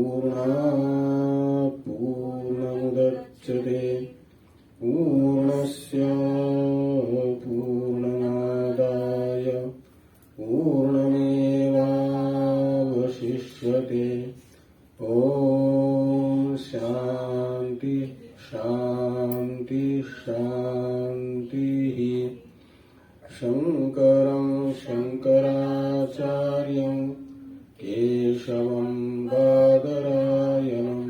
पूर्णात् पूर्णमुदच्यते पूर्णस्य पूर्णमादाय पूर्णमेवावशिष्यते। ॐ शान्ति शान्ति शान्तिः। शङ्करं शङ्कराचार्यं केशवं बादरायणं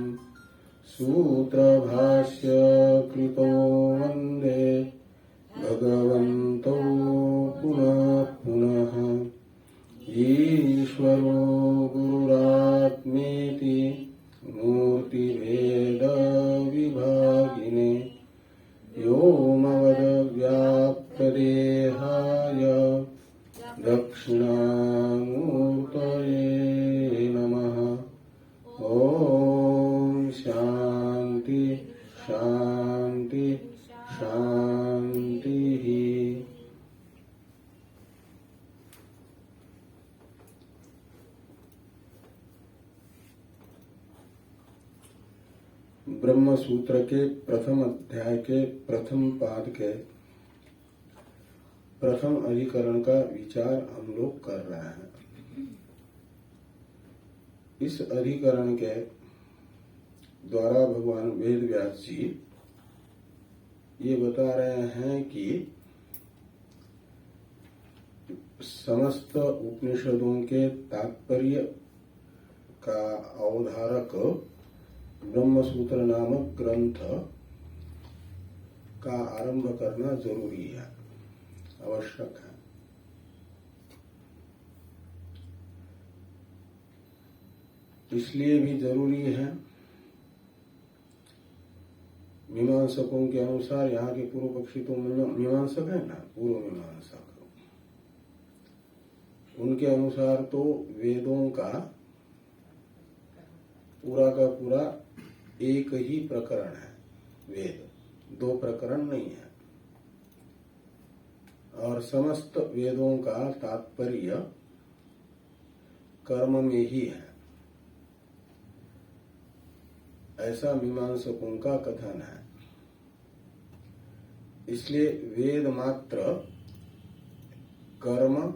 सूत्रभाष्यकृतो वन्दे भगवन्तो पुनः पुनः। ईश्वरो गुरुरात्मेति मूर्तिभेदविभागिने व्योमवद्व्याप्तदेहाय दक्षिणामूर्तये नमः। ॐ शान्ति शान्ति शान्तिः। ब्रह्म सूत्र के प्रथम अध्याय के प्रथम पाद के प्रथम अधिकरण का विचार हम लोग कर रहे हैं। इस अधिकरण के द्वारा भगवान वेद व्यास जी ये बता रहे हैं कि समस्त उपनिषदों के तात्पर्य का अवधारक ब्रह्मसूत्र नामक ग्रंथ का आरंभ करना जरूरी है, आवश्यक है। इसलिए भी जरूरी है, मीमांसकों के अनुसार, यहाँ के पूर्व पक्षी तो मीमांसक है ना, पूर्व मीमांसक, उनके अनुसार तो वेदों का पूरा एक ही प्रकरण है। वेद दो प्रकरण नहीं है, और समस्त वेदों का तात्पर्य कर्म में ही है, ऐसा मीमांसकों का कथन है। इसलिए वेद मात्र कर्म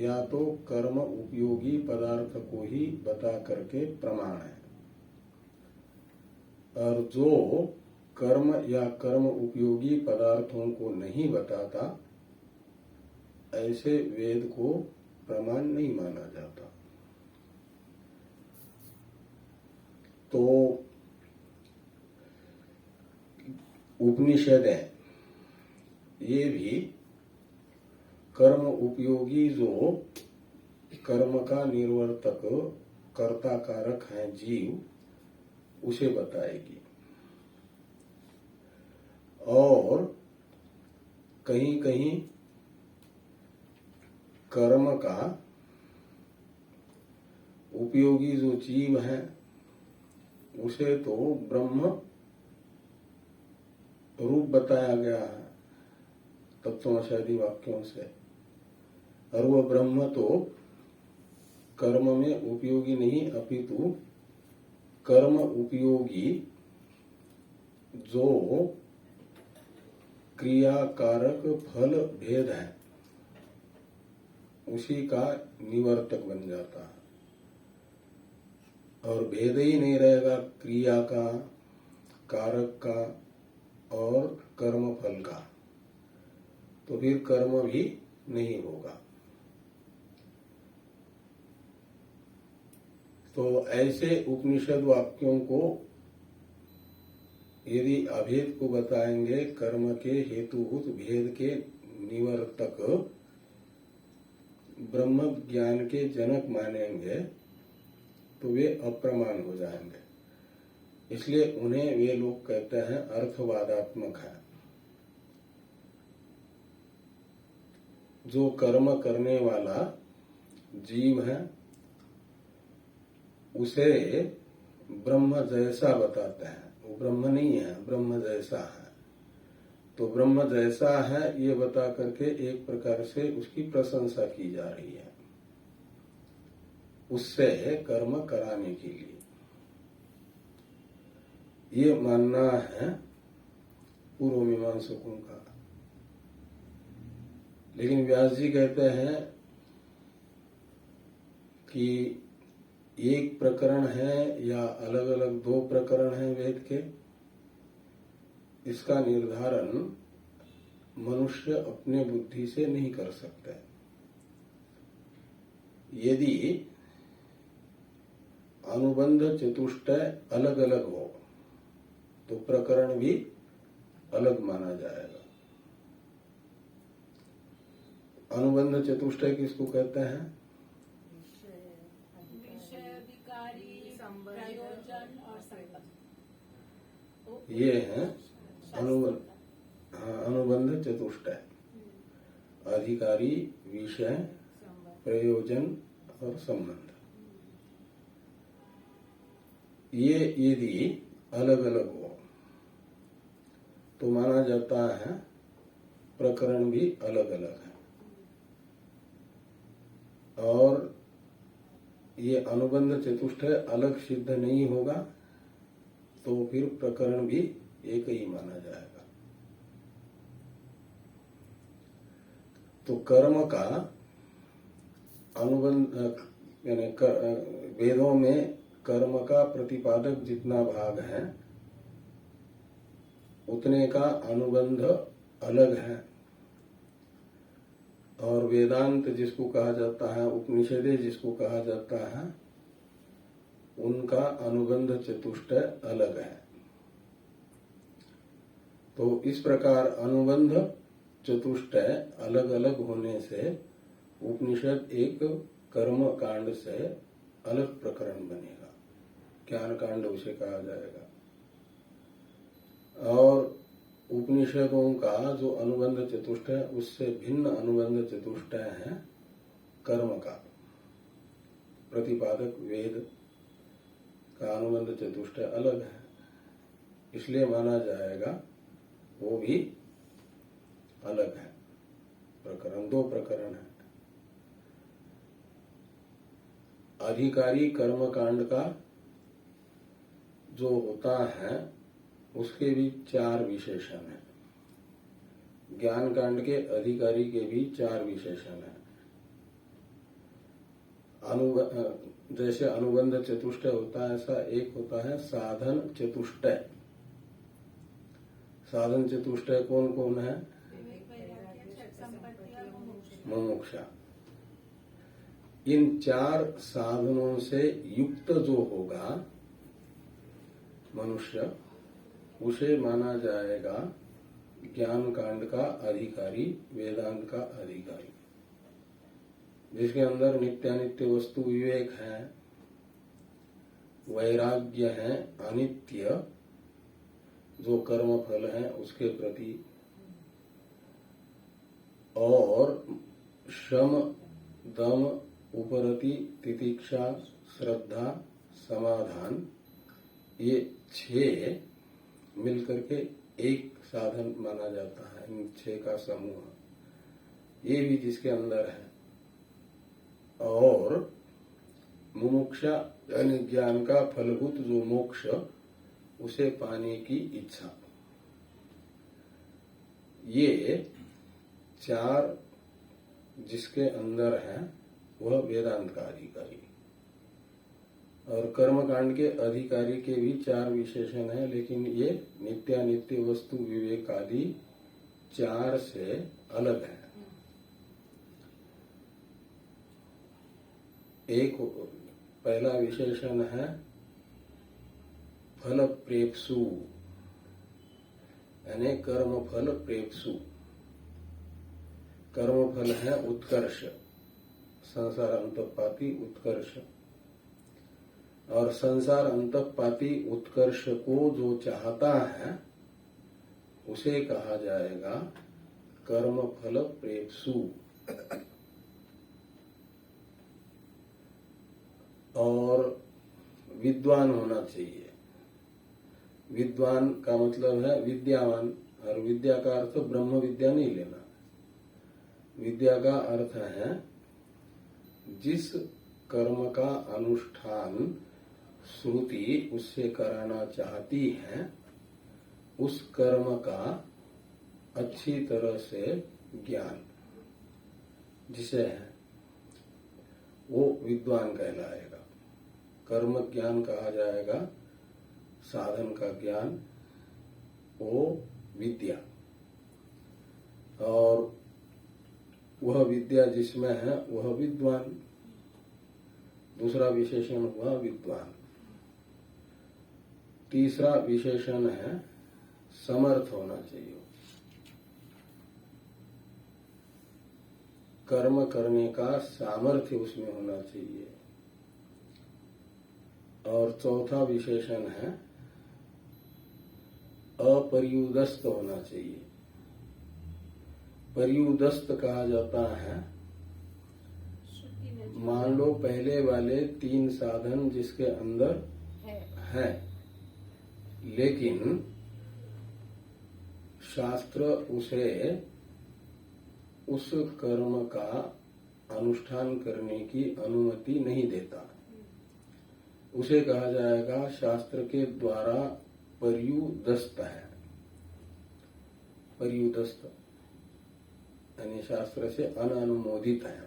या तो कर्म उपयोगी पदार्थ को ही बता करके प्रमाण है, और जो कर्म या कर्म उपयोगी पदार्थों को नहीं बताता, ऐसे वेद को प्रमाण नहीं माना जाता। तो उपनिषदें ये भी कर्म उपयोगी, जो कर्म का निर्वर्तक कर्ता कारक है जीव, उसे बताएगी। और कहीं कहीं कर्म का उपयोगी जो जीव है उसे तो ब्रह्म रूप बताया गया है तत्वमशादी वाक्यों से, और वह ब्रह्म तो कर्म में उपयोगी नहीं, अपितु कर्म उपयोगी जो क्रियाकारक फल भेद है उसी का निवर्तक बन जाता है। और भेद ही नहीं रहेगा क्रिया का, कारक का और कर्म फल का, तो फिर कर्म भी नहीं होगा। तो ऐसे उपनिषद वाक्यों को यदि अभेद को बताएंगे, कर्म के हेतुभूत भेद के निवर्तक ब्रह्म ज्ञान के जनक मानेंगे, तो वे अप्रमाण हो जाएंगे। इसलिए उन्हें वे लोग कहते हैं अर्थवादात्मक है। जो कर्म करने वाला जीव है उसे ब्रह्म जैसा बताते हैं। वो ब्रह्म नहीं है, ब्रह्म जैसा है। तो ब्रह्म जैसा है ये बता करके एक प्रकार से उसकी प्रशंसा की जा रही है, उससे कर्म कराने के लिए। ये मानना है पूर्व मीमांसकों का। लेकिन व्यास जी कहते हैं कि एक प्रकरण है या अलग अलग दो प्रकरण हैं वेद के, इसका निर्धारण मनुष्य अपने बुद्धि से नहीं कर सकता। यदि अनुबंध चतुष्टय अलग अलग हो तो प्रकरण भी अलग माना जाएगा। अनुबंध चतुष्टय किसको कहते हैं? विषय, अधिकारी, प्रयोजन और संबंध, ये है अनुबंध। हाँ, अनुबंध चतुष्टय, अधिकारी, विषय, प्रयोजन और संबंध। ये यदि अलग अलग हो तो माना जाता है प्रकरण भी अलग अलग है। और ये अनुबंध चतुष्टय अलग सिद्ध नहीं होगा तो फिर प्रकरण भी एक ही माना जाएगा। तो कर्म का अनुबंध यानी वेदों में कर्म का प्रतिपादक जितना भाग है उतने का अनुबंध अलग है। और वेदांत जिसको कहा जाता है, उपनिषदें जिसको कहा जाता है, उनका अनुबंध चतुष्टय अलग है। तो इस प्रकार अनुबंध चतुष्टय अलग अलग होने से उपनिषद एक कर्म कांड से अलग प्रकरण बनेगा, ज्ञान कांड उसे कहा जाएगा। और उपनिषदों का जो अनुबंध चतुष्टय उससे भिन्न अनुबंध चतुष्टय है कर्म का। प्रतिपादक वेद का अनुबंध चतुष्टय अलग है, इसलिए माना जाएगा वो भी अलग है। प्रकरण दो प्रकरण है। अधिकारी कर्म कांड का जो होता है उसके भी चार विशेषण हैं। ज्ञान कांड के अधिकारी के भी चार विशेषण हैं। जैसे अनुबंध चतुष्टय होता है ऐसा एक होता है साधन चतुष्टय। साधन चतुष्टय कौन कौन है? मुमुक्षा। इन चार साधनों से युक्त जो होगा मनुष्य, उसे माना जाएगा ज्ञान कांड का अधिकारी, वेदांत का अधिकारी, जिसके अंदर नित्यानित्य वस्तु विवेक है, वैराग्य है, अनित्य जो कर्म फल है उसके प्रति, और शम, दम, उपरति, तितिक्षा, श्रद्धा, समाधान, ये 6 मिलकर के एक साधन माना जाता है। इन 6 का समूह ये भी जिसके अंदर है। और मुमुक्षा यानी ज्ञान का फलभूत जो मोक्ष, उसे पाने की इच्छा, ये 4 जिसके अंदर है वह वेदांत का अधिकारी। और कर्मकांड के अधिकारी के भी 4 विशेषण हैं, लेकिन ये नित्यानित्य वस्तु विवेक आदि 4 से अलग है। एक पहला विशेषण है फल प्रेप्सु, यानी कर्म फल प्रेप्सु। कर्म फल है उत्कर्ष, संसार अंतःपाती उत्कर्ष। और संसार अंतःपाती उत्कर्ष को जो चाहता है उसे कहा जाएगा कर्म फल प्रेप्सु। और विद्वान होना चाहिए। विद्वान का मतलब है विद्यावान, और विद्या का अर्थ ब्रह्म विद्या नहीं लेना। विद्या का अर्थ है जिस कर्म का अनुष्ठान श्रुति उससे कराना चाहती है उस कर्म का अच्छी तरह से ज्ञान जिसे है वो विद्वान कहलाएगा। कर्म ज्ञान कहा जाएगा, साधन का ज्ञान वो विद्या, और वह विद्या जिसमें है वह विद्वान। दूसरा विशेषण हुआ विद्वान। तीसरा विशेषण है समर्थ होना चाहिए, कर्म करने का सामर्थ्य उसमें होना चाहिए। और चौथा विशेषण है अपर्युदस्त होना चाहिए। पर्युदस्त कहा जाता है, मान लो पहले वाले 3 साधन जिसके अंदर है, लेकिन शास्त्र उसे उस कर्म का अनुष्ठान करने की अनुमति नहीं देता। उसे कहा जाएगा शास्त्र के द्वारा पर्युदस्त है। पर्युदस्त यानी शास्त्र से अननुमोदित है।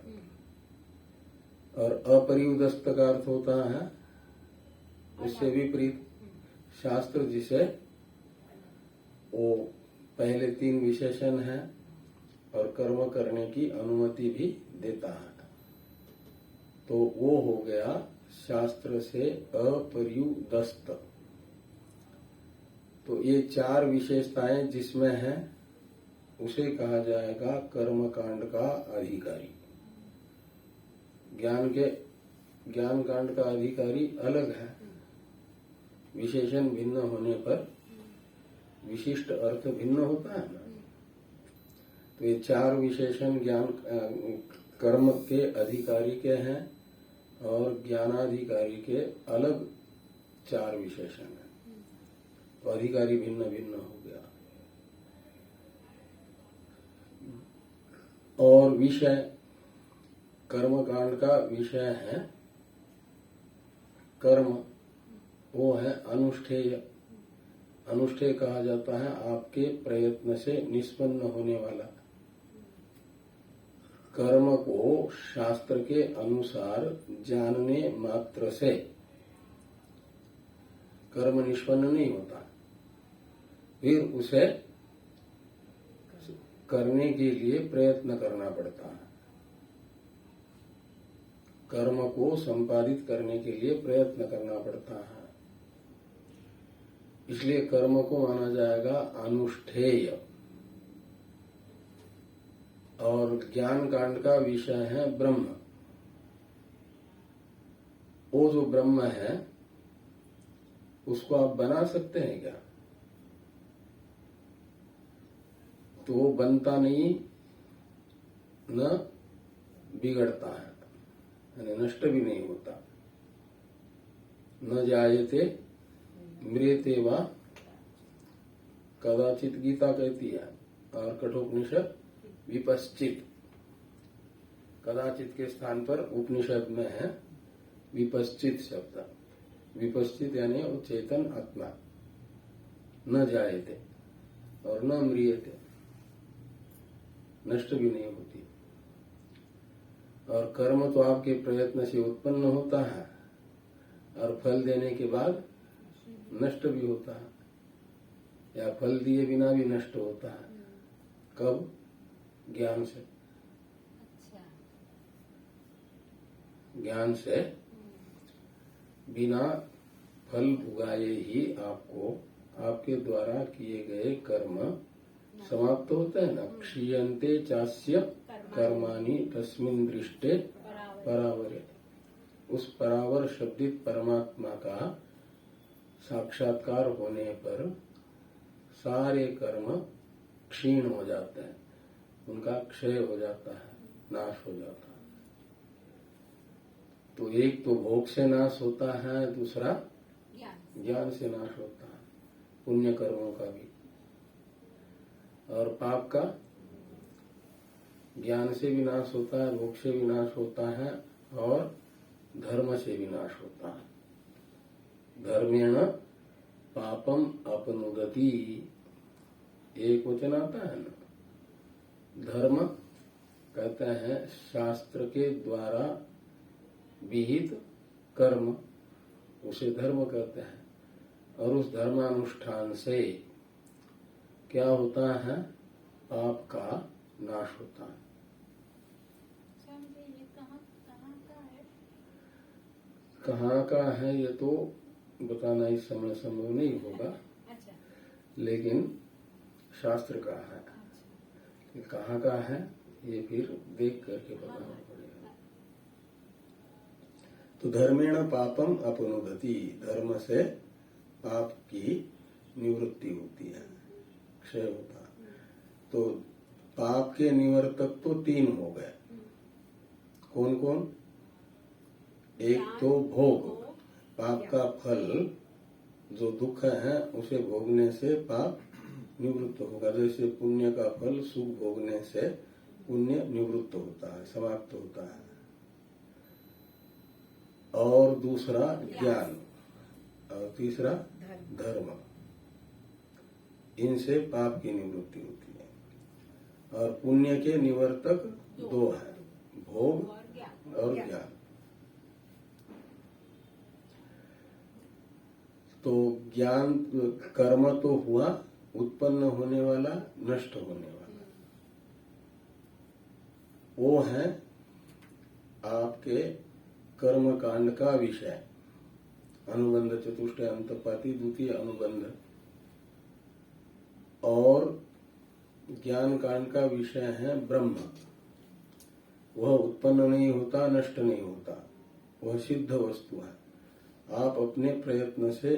और अपर्युदस्त का अर्थ होता है उससे विपरीत, शास्त्र जिसे वो पहले 3 विशेषण है और कर्म करने की अनुमति भी देता है, तो वो हो गया शास्त्र से अपर्युदस्त। तो ये 4 विशेषताएं जिसमें है उसे कहा जाएगा कर्म कांड का अधिकारी। ज्ञान कांड का अधिकारी अलग है, विशेषण भिन्न होने पर विशिष्ट अर्थ भिन्न होता है ना। तो ये 4 विशेषण ज्ञान कर्म के अधिकारी के हैं और ज्ञानाधिकारी के अलग 4 विशेषण हैं, तो अधिकारी भिन्न भिन्न हो गया। और विषय, कर्म कांड का विषय है कर्म, वो है अनुष्ठेय। अनुष्ठेय कहा जाता है आपके प्रयत्न से निष्पन्न होने वाला। कर्म को शास्त्र के अनुसार जानने मात्र से कर्म निष्पन्न नहीं होता, फिर उसे करने के लिए प्रयत्न करना पड़ता है। कर्म को संपादित करने के लिए प्रयत्न करना पड़ता है, इसलिए कर्म को माना जाएगा अनुष्ठेय। और ज्ञान कांड का विषय है ब्रह्म। वो जो ब्रह्म है उसको आप बना सकते हैं क्या? तो वो बनता नहीं, न बिगड़ता है, यानी नष्ट भी नहीं होता। न जायते मृत्यते वा कदाचित गीता कहती है, और कठोपनिषद विपश्चित। कदाचित के स्थान पर उपनिषद में है विपश्चित शब्द। विपश्चित यानी वो चेतन आत्मा न जायते और न म्रियते, नष्ट भी नहीं होती। और कर्म तो आपके प्रयत्न से उत्पन्न होता है और फल देने के बाद नष्ट भी होता है, या फल दिए बिना भी नष्ट होता है। कब? ज्ञान से। ज्ञान से बिना फल भुगाए ही आपको आपके द्वारा किए गए कर्म समाप्त होते हैं ना। क्षीयन्ते चास्य कर्माणि तस्मिन् दृष्टे परावरे। उस परावर शब्दित परमात्मा का साक्षात्कार होने पर सारे कर्म क्षीण हो जाते हैं, उनका क्षय हो जाता है, नाश हो जाता है। तो एक तो भोग से नाश होता है, दूसरा ज्ञान से नाश होता है, पुण्य कर्मों का भी। और पाप का ज्ञान से भी नाश होता है, भोग से भी नाश होता है, और धर्म से भी नाश होता है। धर्मेण पापम अपनुदति, एक वचन आता है ना। धर्म कहते हैं शास्त्र के द्वारा विहित कर्म, उसे धर्म कहते हैं। और उस धर्मानुष्ठान से क्या होता है? पाप का नाश होता है। ये कहाँ का है ये तो बताना इस समय संभव नहीं होगा। अच्छा। लेकिन शास्त्र का है। अच्छा। कहाँ का है ये फिर देख करके बताना पड़ेगा। तो धर्मेण पापम अपनुदति, धर्म से पाप की निवृत्ति होती है, क्षय होता है। तो पाप के निवर्तक तो 3 हो गए। कौन कौन? एक तो भोग, पाप का फल जो दुख है उसे भोगने से पाप निवृत्त होगा। जैसे पुण्य का फल सुख भोगने से पुण्य निवृत्त होता है, समाप्त होता है। और दूसरा ज्ञान, और तीसरा धर्म। इनसे पाप की निवृत्ति होती है। और पुण्य के निवर्तक 2 हैं, भोग और ज्ञान। तो ज्ञान कर्म तो हुआ, उत्पन्न होने वाला, नष्ट होने वाला, वो है आपके कर्म कांड का विषय। अनुबंध चतुष्टय अंतपाती द्वितीय अनुबंध। और ज्ञान कांड का विषय है ब्रह्म। वह उत्पन्न नहीं होता, नष्ट नहीं होता, वह सिद्ध वस्तु है। आप अपने प्रयत्न से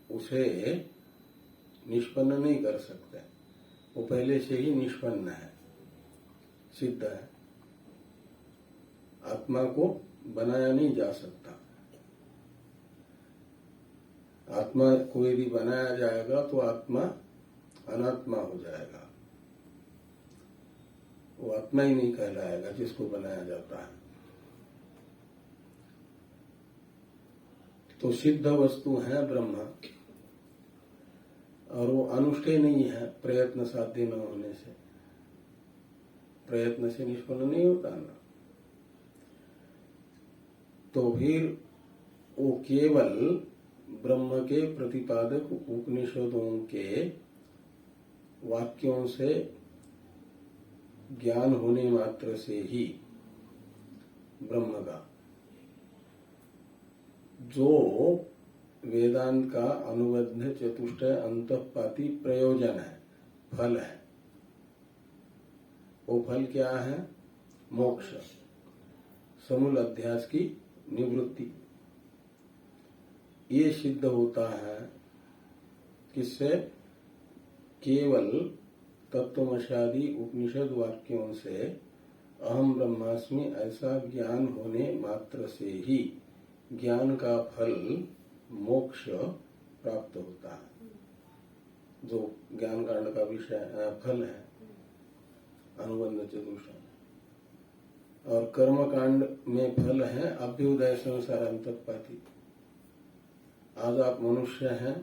उसे निष्पन्न नहीं कर सकते, वो पहले से ही निष्पन्न है, सिद्ध है। आत्मा को बनाया नहीं जा सकता। आत्मा को यदि बनाया जाएगा तो आत्मा अनात्मा हो जाएगा, वो आत्मा ही नहीं कहलाएगा जिसको बनाया जाता है। तो सिद्ध वस्तु है ब्रह्म, और वो अनुष्ठेय नहीं है प्रयत्न साध्य न होने से। प्रयत्न से निष्पन्न नहीं होता ना। तो फिर वो केवल ब्रह्म के प्रतिपादक उपनिषदों के वाक्यों से ज्ञान होने मात्र से ही ब्रह्म का जो वेदांत का अनुबंध चतुष्टय अंतःपाती प्रयोजन है, फल है, वो फल क्या है? मोक्ष, समूल अध्यास की निवृत्ति। ये सिद्ध होता है किससे? केवल तत्वमशादी उपनिषद वाक्यों से अहम ब्रह्मास्मि ऐसा ज्ञान होने मात्र से ही ज्ञान का फल मोक्ष प्राप्त होता है, जो ज्ञान कांड का विषय फल है, अनुबंध चतुष्टय। और कर्म कांड में फल है अभ्युदय संसार अंतःपाती। आज आप मनुष्य हैं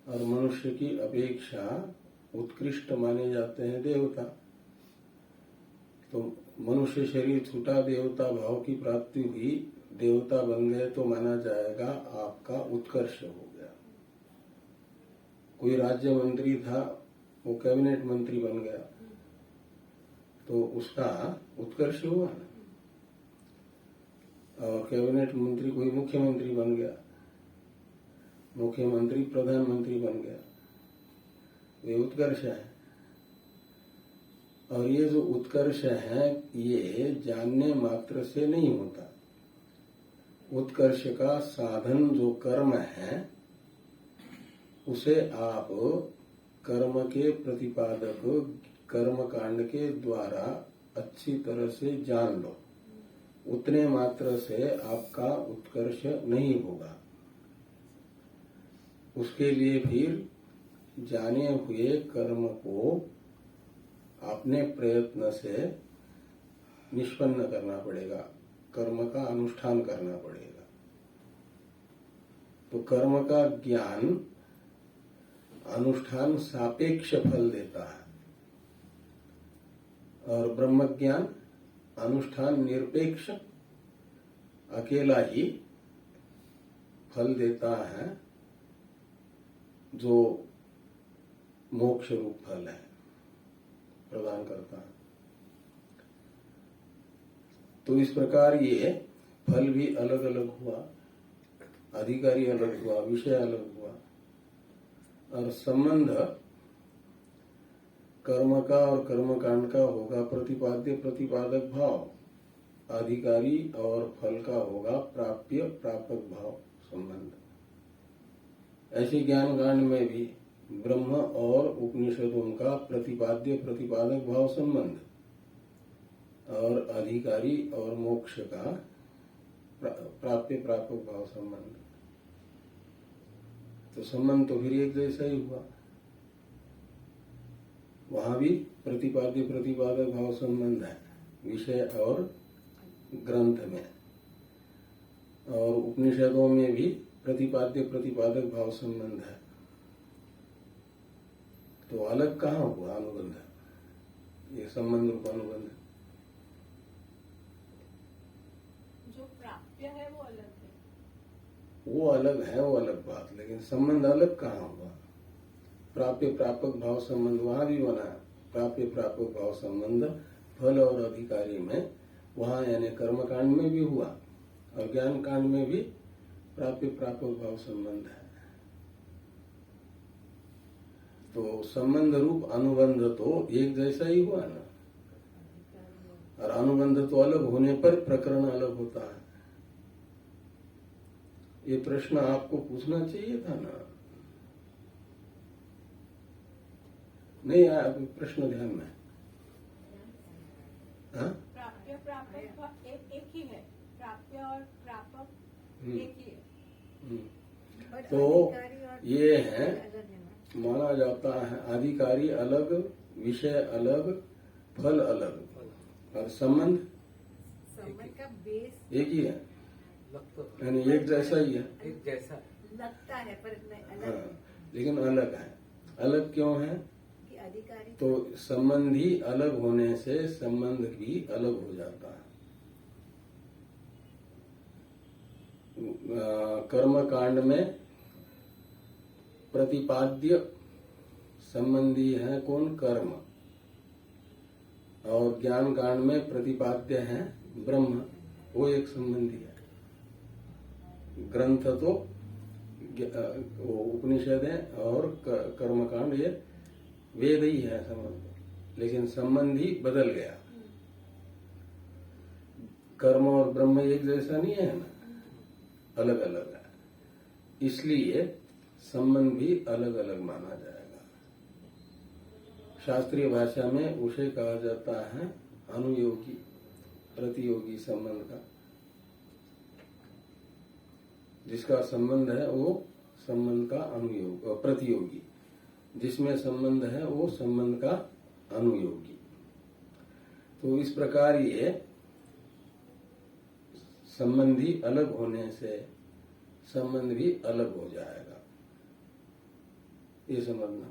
और मनुष्य की अपेक्षा उत्कृष्ट माने जाते हैं देवता। तो मनुष्य शरीर छूटा, देवता भाव की प्राप्ति हुई, देवता बन गए तो माना जाएगा आपका उत्कर्ष हो गया। कोई राज्य मंत्री था, वो कैबिनेट मंत्री बन गया, तो उसका उत्कर्ष हुआ ना। और कैबिनेट मंत्री कोई मुख्यमंत्री बन गया, मुख्यमंत्री प्रधानमंत्री बन गया, ये उत्कर्ष है। और ये जो उत्कर्ष है ये जानने मात्र से नहीं होता। उत्कर्ष का साधन जो कर्म है उसे आप कर्म के प्रतिपादक कर्म कांड के द्वारा अच्छी तरह से जान लो, उतने मात्र से आपका उत्कर्ष नहीं होगा। उसके लिए फिर जाने हुए कर्म को अपने प्रयत्न से निष्पन्न करना पड़ेगा, कर्म का अनुष्ठान करना पड़ेगा। तो कर्म का ज्ञान अनुष्ठान सापेक्ष फल देता है और ब्रह्म ज्ञान अनुष्ठान निरपेक्ष अकेला ही फल देता है, जो मोक्ष रूप फल है, प्रदान करता है। तो इस प्रकार ये फल भी अलग अलग हुआ, अधिकारी अलग हुआ, विषय अलग हुआ, और संबंध कर्म का और कर्मकांड का होगा प्रतिपाद्य प्रतिपादक भाव, अधिकारी और फल का होगा प्राप्य प्रापक भाव संबंध। ऐसे ज्ञान कांड में भी ब्रह्म और उपनिषदों का प्रतिपाद्य प्रतिपादक भाव संबंध और अधिकारी और मोक्ष का प्राप्य प्रापक भाव संबंध। तो संबंध तो फिर एक जैसा ही हुआ, वहां भी प्रतिपाद्य प्रतिपादक भाव संबंध है विषय और ग्रंथ में, और उपनिषदों में भी प्रतिपाद्य प्रतिपादक भाव संबंध है। तो अलग कहाँ हुआ अनुबंध, ये संबंध रूप अनुबंध। जो प्राप्य है वो अलग है, वो अलग है, वो अलग बात, लेकिन संबंध अलग कहाँ हुआ। प्राप्य प्रापक भाव संबंध वहां भी बना, प्राप्य प्रापक भाव संबंध फल और अधिकारी में, वहां यानी कर्म कांड में भी हुआ और ज्ञान कांड में भी प्राप्य प्रापक भाव संबंध है। तो संबंध रूप अनुबंध तो एक जैसा ही हुआ ना, और अनुबंध तो अलग होने पर प्रकरण अलग होता है। ये प्रश्न आपको पूछना चाहिए था ना, नहीं आया प्रश्न ध्यान में? हाँ? प्राप्य प्रापक एक ही है, प्राप्य और प्रापक एक ही है। तो ये है, माना जाता है अधिकारी अलग, विषय अलग, फल अलग, और संबंध का बेस एक ही है, यानी एक जैसा ही है, एक जैसा लगता है पर अलग हाँ, है। लेकिन अलग है। अलग क्यों है? कि अधिकारी तो संबंधी अलग होने से संबंध भी अलग हो जाता है। कर्म कांड में प्रतिपाद्य संबंधी है कौन? कर्म। और ज्ञान कांड में प्रतिपाद्य है ब्रह्म, वो एक संबंधी है। ग्रंथ तो उपनिषद है और कर्म कांड ये वेद ही है संबंध, लेकिन संबंधी बदल गया। कर्म और ब्रह्म एक जैसा नहीं है ना, अलग अलग है, इसलिए संबंध भी अलग अलग माना जाएगा। शास्त्रीय भाषा में उसे कहा जाता है अनुयोगी प्रतियोगी संबंध का। जिसका संबंध है वो संबंध का अनुयोग प्रतियोगी, जिसमें संबंध है वो संबंध का अनुयोगी। तो इस प्रकार ये संबंधी अलग होने से संबंध भी अलग हो जाएगा, ये समझना।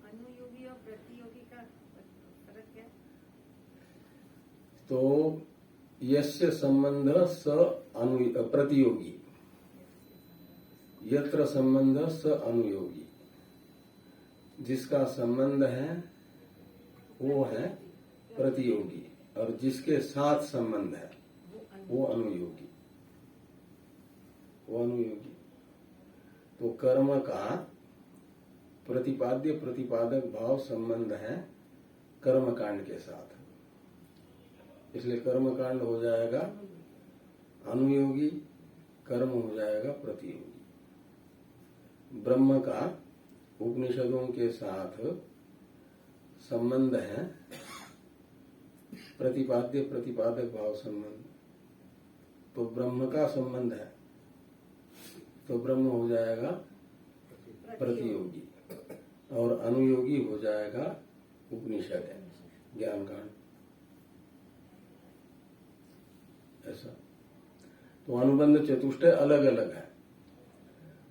अनुयोगी और प्रतियोगी का फर्क क्या? तो यस्य संबंध स प्रतियोगी, यत्र संबंध स अनुयोगी। जिसका संबंध है वो है प्रतियोगी, और जिसके साथ संबंध है वो अनुयोगी, वो अनुयोगी। तो कर्म का प्रतिपाद्य प्रतिपादक भाव संबंध है कर्म कांड के साथ, इसलिए कर्म कांड हो जाएगा अनुयोगी, कर्म हो जाएगा प्रतियोगी। ब्रह्म का उपनिषदों के साथ संबंध है प्रतिपाद्य प्रतिपादक भाव संबंध, तो ब्रह्म का संबंध है, तो ब्रह्म हो जाएगा प्रतियोगी, और अनुयोगी हो जाएगा उपनिषद है ज्ञान कांड। ऐसा तो अनुबंध चतुष्टय अलग अलग है,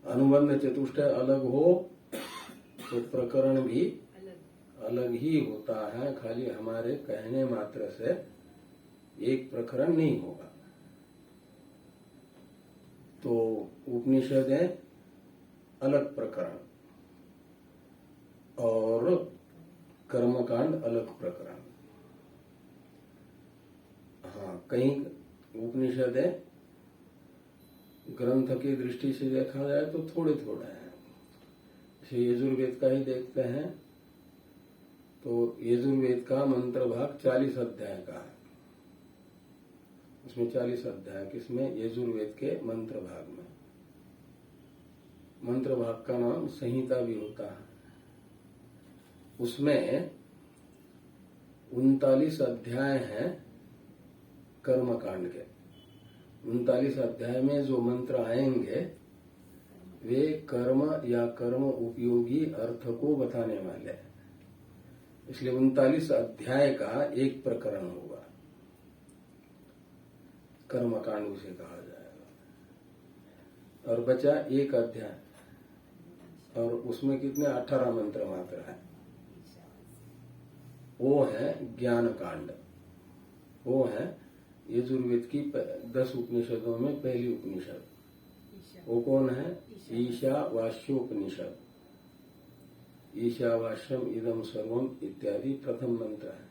अनुबंध चतुष्टय अलग हो तो प्रकरण भी अलग ही होता है। खाली हमारे कहने मात्र से एक प्रकरण नहीं होगा। तो उपनिषदें अलग प्रकरण और कर्मकांड अलग प्रकरण। हाँ, कहीं उपनिषदें ग्रंथ की दृष्टि से देखा जाए तो थोड़े थोड़े हैं। यजुर्वेद का ही देखते हैं तो यजुर्वेद का मंत्र भाग 40 अध्याय का है। उसमें 40 अध्याय किसमें? यजुर्वेद के मंत्र भाग में। मंत्र भाग का नाम संहिता भी होता है। उसमें 39 अध्याय हैं कर्मकांड के। 39 अध्याय में जो मंत्र आएंगे वे कर्म या कर्म उपयोगी अर्थ को बताने वाले हैं। इसलिए 39 अध्याय का एक प्रकरण होगा, कर्मकांड उसे कहा जाएगा। और बचा एक अध्याय और उसमें कितने 18 मंत्र मात्र हैं। वो है ज्ञान कांड। वो है यजुर्वेद की 10 उपनिषदों में पहली उपनिषद। वो कौन है? ईशावास्योपनिषद। ईशावास्यम इदम सर्वम इत्यादि प्रथम मंत्र है।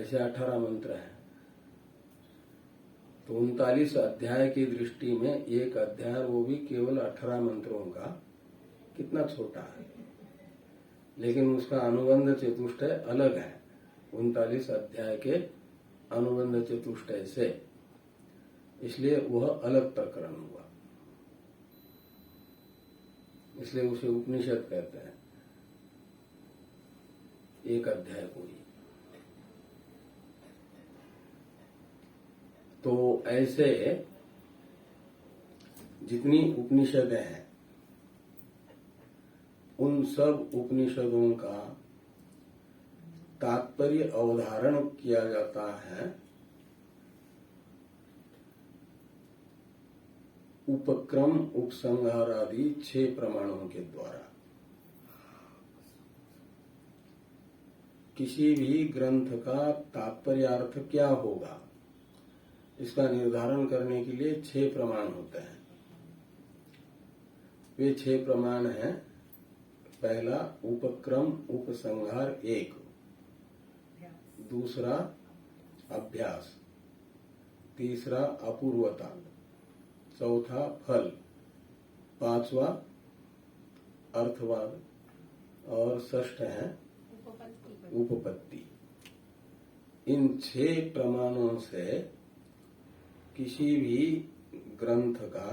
ऐसे 18 मंत्र हैं। तो 39 अध्याय की दृष्टि में एक अध्याय, वो भी केवल 18 मंत्रों का, कितना छोटा है, लेकिन उसका अनुबंध चतुष्टय अलग है 39 अध्याय के अनुबंध चतुष्टय से। इसलिए वह अलग प्रकरण हुआ। इसलिए उसे उपनिषद कहते हैं, एक अध्याय को ही। तो ऐसे जितनी उपनिषदें हैं उन सब उपनिषदों का तात्पर्य अवधारण किया जाता है उपक्रम उपसंहार आदि 6 प्रमाणों के द्वारा। किसी भी ग्रंथ का तात्पर्यार्थ क्या होगा इसका निर्धारण करने के लिए 6 प्रमाण होते हैं। वे 6 प्रमाण हैं। पहला उपक्रम उपसंहार 1, दूसरा अभ्यास, तीसरा अपूर्वता, चौथा फल, पांचवा अर्थवाद और षष्ठ है उपपत्ति। इन 6 प्रमाणों से किसी भी ग्रंथ का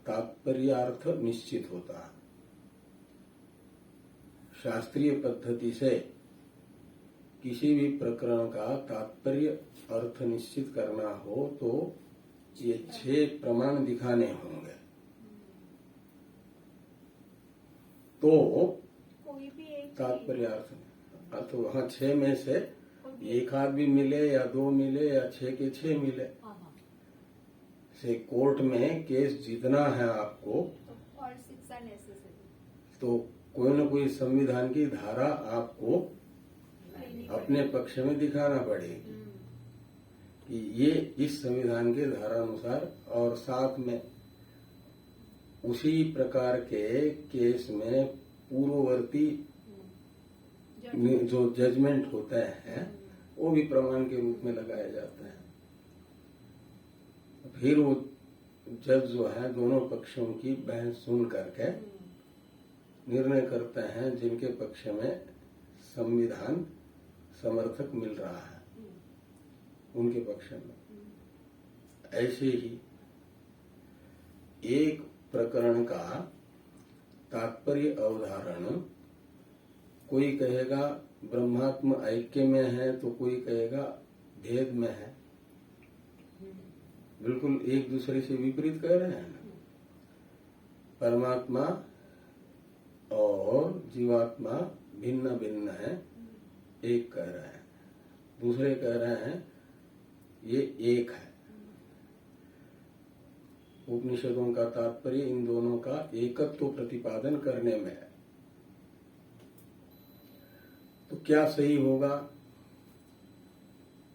तात्पर्यार्थ निश्चित होता है। शास्त्रीय पद्धति से किसी भी प्रकरण का तात्पर्य अर्थ निश्चित करना हो तो ये 6 प्रमाण दिखाने होंगे। तो कोई भी एक तात्पर्यार्थ तो हाँ 6 में से एक आध भी मिले या 2 मिले या 6 के 6 मिले। से कोर्ट में केस जीतना है आपको और शिक्षा नेसेसरी, तो कोई न कोई संविधान की धारा आपको अपने पक्ष में दिखाना पड़ेगी कि ये इस संविधान के धारा अनुसार, और साथ में उसी प्रकार के केस में पूर्ववर्ती जो जजमेंट होते हैं वो भी प्रमाण के रूप में लगाए जाते हैं। फिर वो जज जो है दोनों पक्षों की बहस सुन करके निर्णय करते हैं जिनके पक्ष में संविधान समर्थक मिल रहा है उनके पक्ष में। ऐसे ही एक प्रकरण का तात्पर्य अवधारण, कोई कहेगा ब्रह्मात्म ऐक्य में है तो कोई कहेगा भेद में है। बिल्कुल एक दूसरे से विपरीत कह रहे हैं ना। परमात्मा और जीवात्मा भिन्न भिन्न है, एक कह रहे हैं, दूसरे कह रहे हैं ये एक है। उपनिषदों का तात्पर्य इन दोनों का एकत्व प्रतिपादन करने में है। तो क्या सही होगा?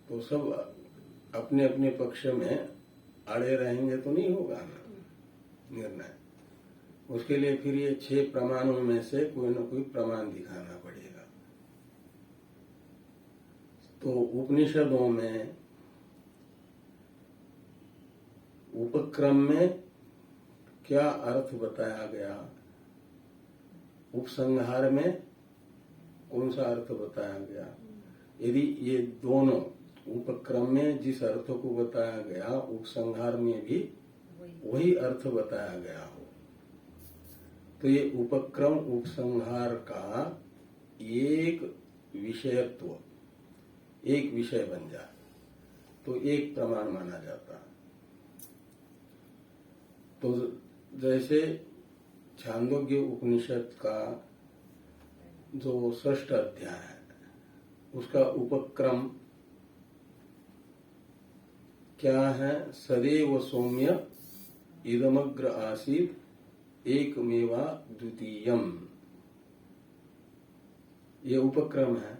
तो सब अपने अपने पक्ष में अड़े रहेंगे तो नहीं होगा ना निर्णय। उसके लिए फिर ये 6 प्रमाणों में से कोई न कोई प्रमाण दिखाना पड़ेगा। तो उपनिषदों में उपक्रम में क्या अर्थ बताया गया, उपसंहार में कौन सा अर्थ बताया गया, यदि ये दोनों उपक्रम में जिस अर्थ को बताया गया उपसंहार में भी वही अर्थ बताया गया हो, तो ये उपक्रम उपसंहार का एक विषयत्व, एक विषय बन जाए तो एक प्रमाण माना जाता है। तो जैसे छांदोग्य उपनिषद का जो 6ठ अध्याय है उसका उपक्रम क्या है? सदैव सौम्य इदमग्र आसीत एकमेवा द्वितीयम, ये उपक्रम है।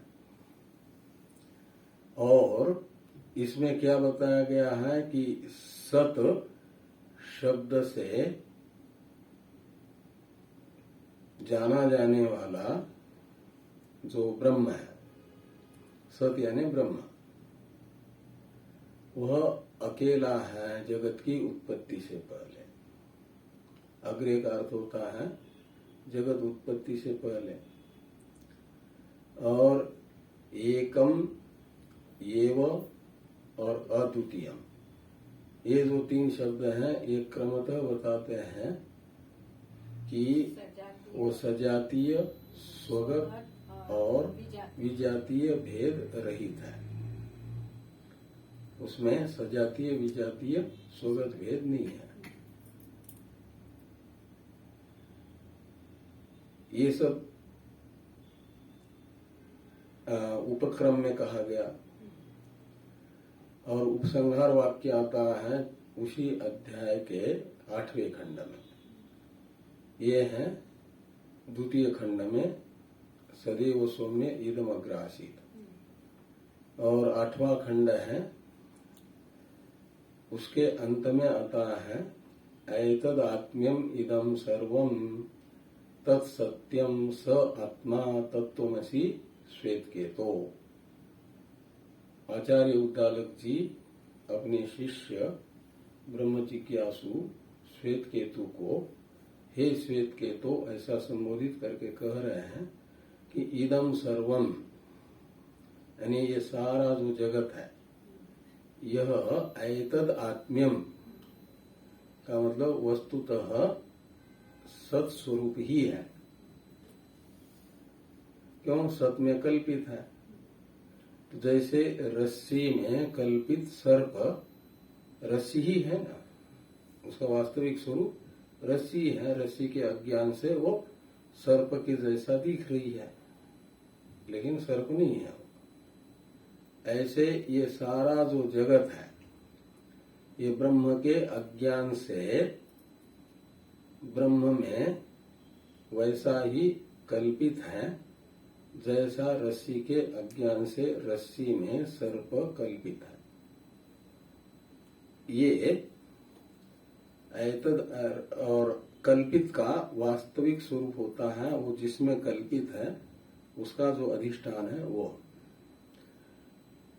और इसमें क्या बताया गया है कि सत शब्द से जाना जाने वाला जो ब्रह्म है, सत यानी ब्रह्म, वह अकेला है जगत की उत्पत्ति से पहले। अग्रे का अर्थ होता है जगत उत्पत्ति से पहले। और एकम एव और अद्वितीयम, ये जो 3 शब्द हैं ये क्रमतः बताते हैं कि वो सजातीय, स्वगत और विजातीय भेद रहित है। उसमें सजातीय विजातीय स्वगत भेद नहीं है। ये सब उपक्रम में कहा गया। और उपसंहार वाक्य आता है उसी अध्याय के 8वें खंड में। ये है द्वितीय खंड में सदैव सौम्य इदम अग्र आसीत। और 8वां खंड है उसके अंत में आता है एतद आत्म्यम इदम सर्वम तत्सत्यम स आत्मा तत्त्वमसि श्वेतकेतो। आचार्य उद्दालक जी अपने शिष्य ब्रह्म जिज्ञासु श्वेतकेतु को हे श्वेतकेतो ऐसा संबोधित करके कह रहे हैं कि इदम सर्वम, यानी ये सारा जो जगत है यह एतद आत्म्यम का मतलब वस्तुतः सत्स्वरूप ही है। क्यों? सत में कल्पित है। तो जैसे रस्सी में कल्पित सर्प रस्सी ही है ना, उसका वास्तविक स्वरूप रस्सी है। रस्सी के अज्ञान से वो सर्प के जैसा दिख रही है लेकिन सर्प नहीं है। ऐसे ये सारा जो जगत है ये ब्रह्म के अज्ञान से ब्रह्म में वैसा ही कल्पित है जैसा रस्सी के अज्ञान से रस्सी में सर्प कल्पित है। ये एतद और कल्पित का वास्तविक स्वरूप होता है वो जिसमें कल्पित है उसका जो अधिष्ठान है वो।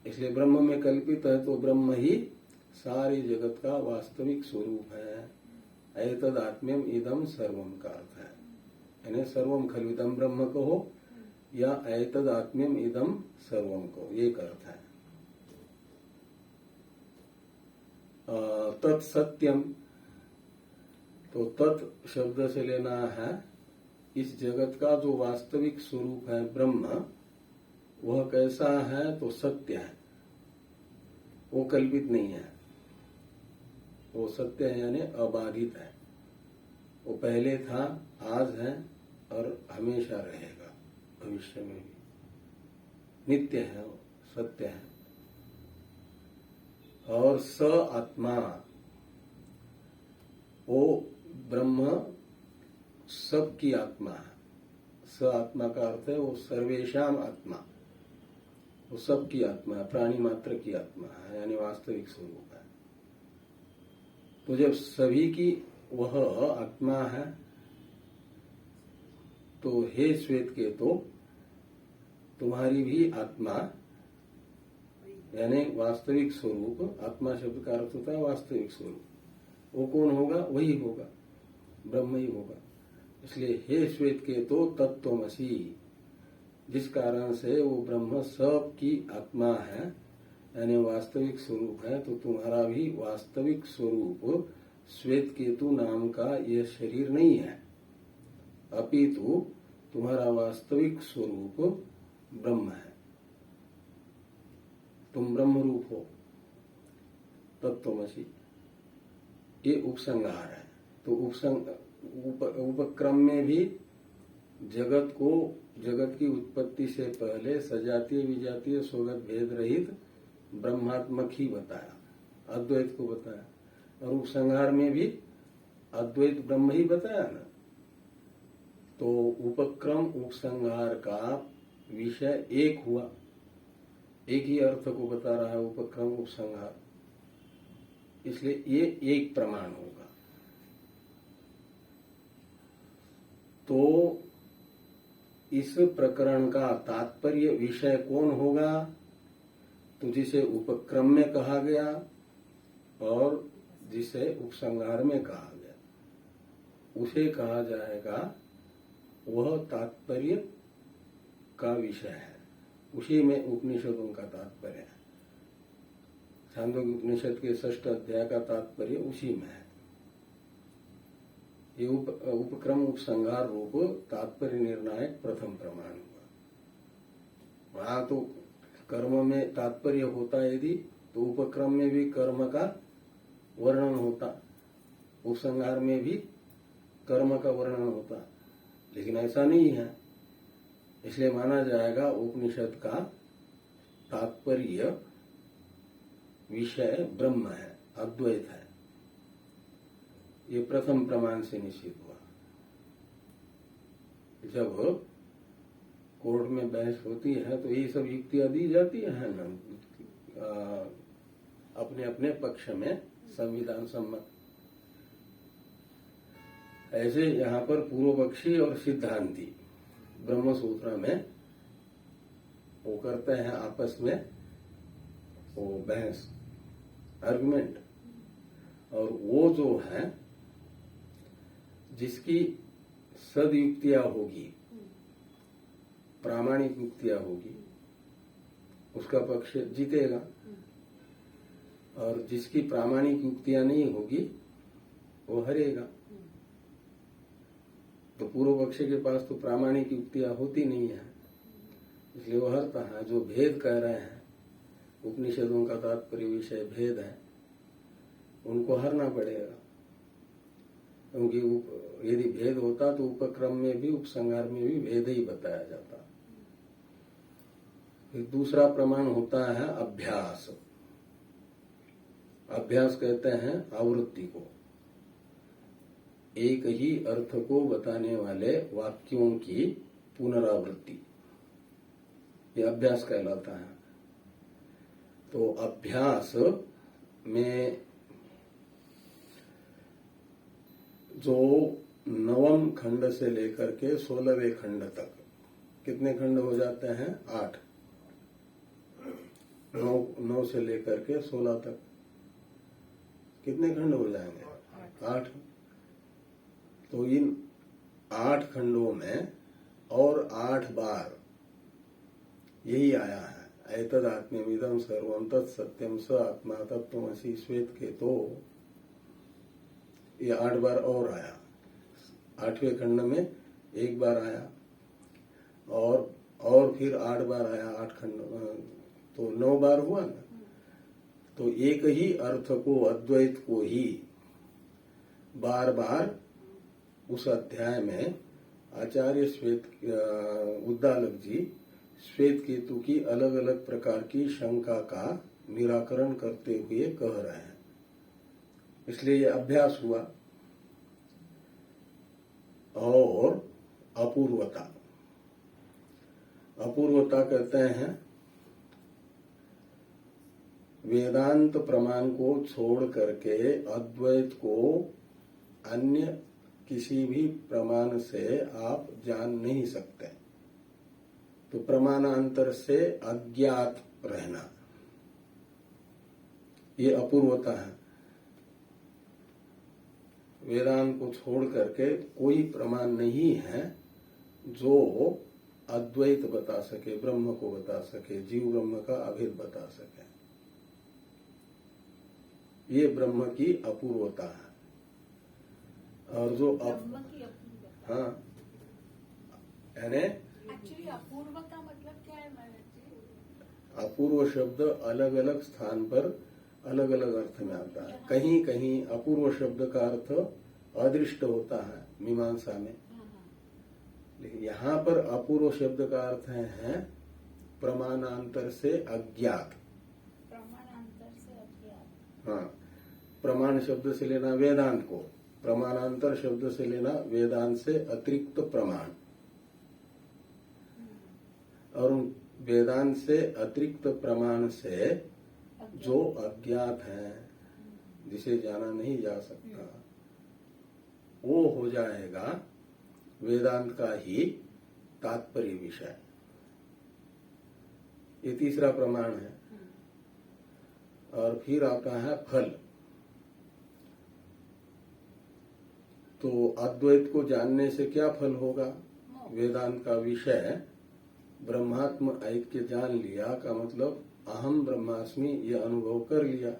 इसलिए ब्रह्म में कल्पित है तो ब्रह्म ही सारी जगत का वास्तविक स्वरूप है। एतद आत्म्यम इदम सर्वम का अर्थ है, यानी सर्वम खलविदम ब्रह्म कहो या एतद आत्म्यम इदम सर्वम को, एक अर्थ है। तत्सत्यम, तो तत् शब्द से लेना है इस जगत का जो वास्तविक स्वरूप है ब्रह्म, वह कैसा है? तो सत्य है, वो कल्पित नहीं है, वो सत्य है यानी अबाधित है। वो पहले था, आज है और हमेशा रहेगा, भविष्य में भी नित्य है, वो सत्य है। और स आत्मा, वो ब्रह्म सबकी आत्मा है। स आत्मा का अर्थ है वो सर्वेशाम आत्मा, वो सबकी आत्मा है, प्राणी मात्र की आत्मा है, यानी वास्तविक स्वरूप है। तो जब सभी की वह आत्मा है तो हे श्वेत के तो तुम्हारी भी आत्मा यानी वास्तविक स्वरूप, आत्मा शब्द का अर्थ होता है वास्तविक स्वरूप, वो कौन होगा? वही होगा, ब्रह्म ही होगा। इसलिए हे श्वेत के तो तत्त्वमसि, जिस कारण से वो ब्रह्म सब की आत्मा है यानी वास्तविक स्वरूप है, तो तुम्हारा भी वास्तविक स्वरूप श्वेत केतु नाम का यह शरीर नहीं है, अपितु तुम्हारा वास्तविक स्वरूप ब्रह्म है। तुम ब्रह्म रूप हो, तत्त्वमसि। ये उपसंहार है। तो उपक्रम में भी जगत को, जगत की उत्पत्ति से पहले सजातीय विजातीय स्वगत भेद रहित ब्रह्मात्मक ही बताया, अद्वैत को बताया, और उपसंहार में भी अद्वैत ब्रह्म ही बताया ना। तो उपक्रम उपसंहार का विषय एक हुआ, एक ही अर्थ को बता रहा है उपक्रम उपसंहार, इसलिए ये एक प्रमाण होगा। तो इस प्रकरण का तात्पर्य विषय कौन होगा? तो जिसे उपक्रम में कहा गया और जिसे उपसंहार में कहा गया, उसे कहा जाएगा वह तात्पर्य का विषय है, उसी में उपनिषदों का तात्पर्य है। छांदोग्य उपनिषद के 6ठ अध्याय का तात्पर्य उसी में है। ये उपक्रम उपसंहार रूप तात्पर्य निर्णायक प्रथम प्रमाण हुआ। वहां तो कर्म में तात्पर्य होता यदि, तो उपक्रम में भी कर्म का वर्णन होता, उपसंहार में भी कर्म का वर्णन होता, लेकिन ऐसा नहीं है। इसलिए माना जाएगा उपनिषद का तात्पर्य विषय ब्रह्म है, अद्वैत है। ये प्रथम प्रमाण से निश्चित हुआ। जब कोर्ट में बहस होती है तो ये सब युक्तियां दी जाती है ना, अपने अपने पक्ष में संविधान सम्मत। ऐसे यहाँ पर पूर्व पक्षी और सिद्धांती ब्रह्म सूत्र में वो करते हैं आपस में वो बहस, आर्गुमेंट, और वो जो है जिसकी सदयुक्तियां होगी, प्रामाणिक युक्तियां होगी, उसका पक्ष जीतेगा, और जिसकी प्रामाणिक युक्तियां नहीं होगी वो हारेगा। तो पूर्व पक्ष के पास तो प्रामाणिक युक्तियां होती नहीं है, इसलिए वो हारता है। जो भेद कह रहे हैं, उपनिषदों का तात्पर्य विषय भेद है, उनको हारना पड़ेगा, क्योंकि यदि भेद होता तो उपक्रम में भी उपसंहार में भी भेद ही बताया जाता। फिर दूसरा प्रमाण होता है अभ्यास। अभ्यास कहते हैं आवृत्ति को, एक ही अर्थ को बताने वाले वाक्यों की पुनरावृत्ति, ये अभ्यास कहलाता है। तो अभ्यास में जो 9वें खंड से लेकर के 16वें खंड तक, कितने खंड हो जाते हैं? 8। 9 से लेकर के 16 तक कितने खंड हो जाएंगे? 8। तो इन 8 खंडों में और 8 बार यही आया है, एतद आत्म्यमिदं सर्वं तत्सत्यं स आत्मा तत्त्वमसि श्वेत के तो, ये 8 बार और आया। 8वें खंड में 1 बार आया, और फिर 8 बार आया, 8 खंड, तो 9 बार हुआ ना। तो एक ही अर्थ को, अद्वैत को ही बार बार उस अध्याय में आचार्य उद्दालक जी श्वेत केतु की अलग अलग प्रकार की शंका का निराकरण करते हुए कह रहे हैं। इसलिए ये अभ्यास हुआ। और अपूर्वता। अपूर्वता कहते हैं वेदांत प्रमाण को छोड़ करके अद्वैत को अन्य किसी भी प्रमाण से आप जान नहीं सकते। तो प्रमाणांतर से अज्ञात रहना, ये अपूर्वता है। वेदांत को छोड़ करके कोई प्रमाण नहीं है जो अद्वैत बता सके, ब्रह्म को बता सके, जीव ब्रह्म का अभेद बता सके। ये ब्रह्म की अपूर्वता है। और जो ब्रह्म की अपूर्वता, हाँ, यानी एक्चुअली अपूर्व का मतलब क्या है महाराज जी? अपूर्व शब्द अलग अलग स्थान पर अलग अलग अर्थ में आता है। कहीं कहीं अपूर्व शब्द का अर्थ अदृष्ट होता है मीमांसा में, लेकिन यहाँ पर अपूर्व शब्द का अर्थ है प्रमाणांतर से अज्ञात। प्रमाणांतर से अज्ञात। हाँ, प्रमाण शब्द से लेना वेदांत को, प्रमाणांतर शब्द से लेना वेदांत से अतिरिक्त प्रमाण, और वेदांत से अतिरिक्त प्रमाण से जो अज्ञात है, जिसे जाना नहीं जा सकता, वो हो जाएगा वेदांत का ही तात्पर्य विषय। ये तीसरा प्रमाण है। और फिर आता है फल। तो अद्वैत को जानने से क्या फल होगा? वेदांत का विषय ब्रह्मात्म ऐक्य जान लिया का मतलब अहम ब्रह्मास्मि ये अनुभव कर लिया।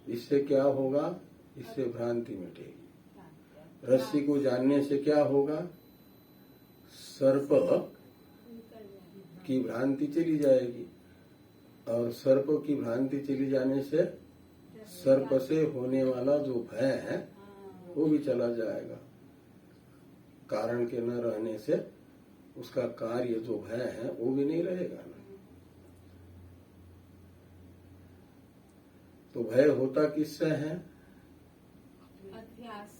इससे क्या होगा? इससे भ्रांति मिटेगी। रस्सी को जानने से क्या होगा? सर्प की भ्रांति चली जाएगी, और सर्प की भ्रांति चली जाने से सर्प से होने वाला जो भय है वो भी चला जाएगा। कारण के न रहने से उसका कार्य जो भय है वो भी नहीं रहेगा ना। तो भय होता किससे है? अध्यास।